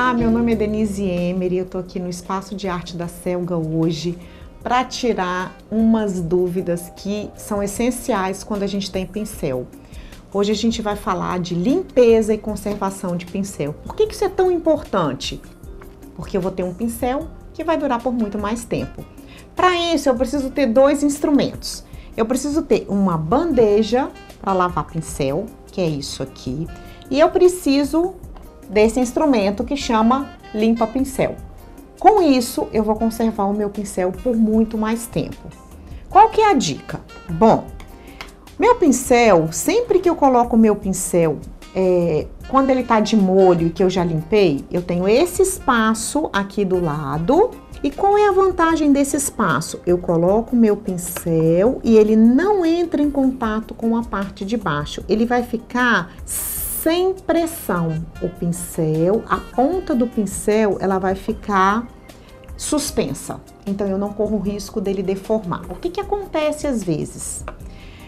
Olá, meu nome é Denise Emery, eu tô aqui no Espaço de Arte da Selga hoje para tirar umas dúvidas que são essenciais quando a gente tem pincel. Hoje a gente vai falar de limpeza e conservação de pincel. Por que isso é tão importante? Porque eu vou ter um pincel que vai durar por muito mais tempo. Para isso eu preciso ter dois instrumentos. Eu preciso ter uma bandeja para lavar pincel, que é isso aqui, e eu preciso desse instrumento que chama limpa-pincel. Com isso, eu vou conservar o meu pincel por muito mais tempo. Qual que é a dica? Bom, meu pincel, sempre que eu coloco o meu pincel, quando ele tá de molho e que eu já limpei, eu tenho esse espaço aqui do lado. E qual é a vantagem desse espaço? Eu coloco o meu pincel e ele não entra em contato com a parte de baixo. Ele vai ficar sem pressão. O pincel, a ponta do pincel, ela vai ficar suspensa. Então eu não corro o risco dele deformar. O que acontece às vezes?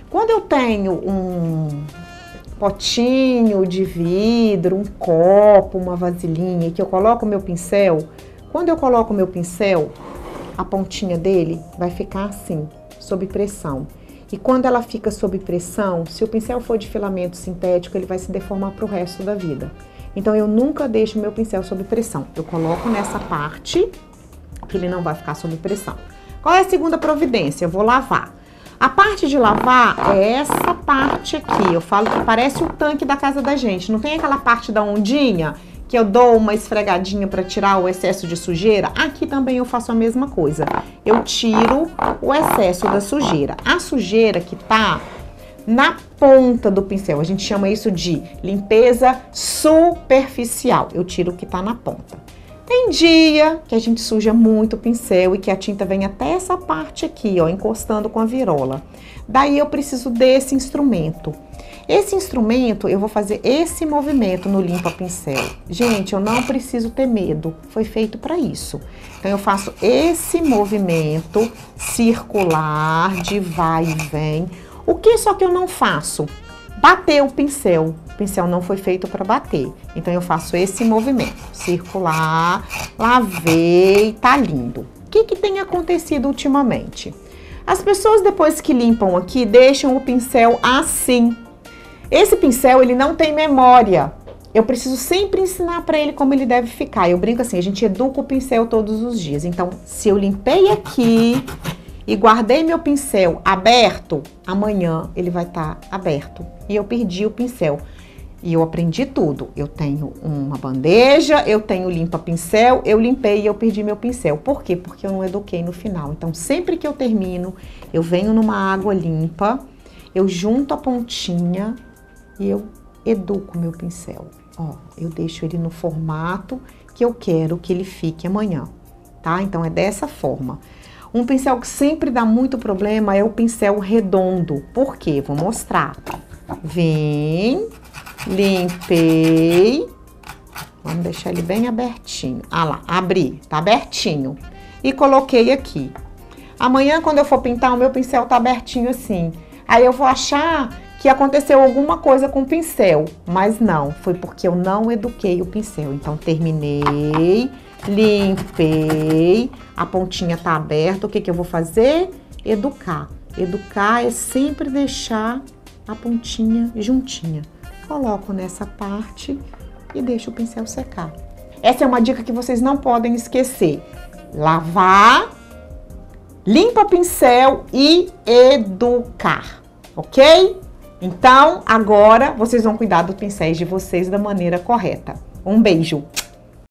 Quando eu tenho um potinho de vidro, um copo, uma vasilhinha, e que eu coloco o meu pincel, quando eu coloco o meu pincel, a pontinha dele vai ficar assim, sob pressão. E quando ela fica sob pressão, se o pincel for de filamento sintético, ele vai se deformar para o resto da vida. Então eu nunca deixo o meu pincel sob pressão. Eu coloco nessa parte, que ele não vai ficar sob pressão. Qual é a segunda providência? Eu vou lavar. A parte de lavar é essa parte aqui. Eu falo que parece o tanque da casa da gente. Não tem aquela parte da ondinha que eu dou uma esfregadinha para tirar o excesso de sujeira? Aqui também eu faço a mesma coisa. Eu tiro o excesso da sujeira. A sujeira que tá na ponta do pincel, a gente chama isso de limpeza superficial. Eu tiro o que tá na ponta. Tem dia que a gente suja muito o pincel e que a tinta vem até essa parte aqui, ó, encostando com a virola. Daí eu preciso desse instrumento. Esse instrumento, eu vou fazer esse movimento no limpa-pincel. Gente, eu não preciso ter medo, foi feito para isso. Então, eu faço esse movimento circular, de vai e vem. O que só que eu não faço? Bater o pincel. O pincel não foi feito para bater. Então, eu faço esse movimento circular, lavei, tá lindo. O que tem acontecido ultimamente? As pessoas, depois que limpam aqui, deixam o pincel assim. Esse pincel, ele não tem memória. Eu preciso sempre ensinar para ele como ele deve ficar. Eu brinco assim, a gente educa o pincel todos os dias. Então, se eu limpei aqui e guardei meu pincel aberto, amanhã ele vai estar aberto. E eu perdi o pincel. E eu aprendi tudo. Eu tenho uma bandeja, eu tenho limpa-pincel, eu limpei e eu perdi meu pincel. Por quê? Porque eu não eduquei no final. Então, sempre que eu termino, eu venho numa água limpa, eu junto a pontinha e eu educo meu pincel. Ó, eu deixo ele no formato que eu quero que ele fique amanhã, tá? Então, é dessa forma. Um pincel que sempre dá muito problema é o pincel redondo. Por quê? Vou mostrar. Vem, limpei. Vamos deixar ele bem abertinho. Ah lá, abri, tá abertinho. E coloquei aqui. Amanhã, quando eu for pintar, o meu pincel tá abertinho assim. Aí eu vou achar que aconteceu alguma coisa com o pincel, mas não, foi porque eu não eduquei o pincel. Então, terminei, limpei, a pontinha tá aberta, o que eu vou fazer? Educar. Educar é sempre deixar a pontinha juntinha. Coloco nessa parte e deixo o pincel secar. Essa é uma dica que vocês não podem esquecer. Lavar, limpa pincel e educar, ok? Então, agora vocês vão cuidar dos pincéis de vocês da maneira correta. Um beijo!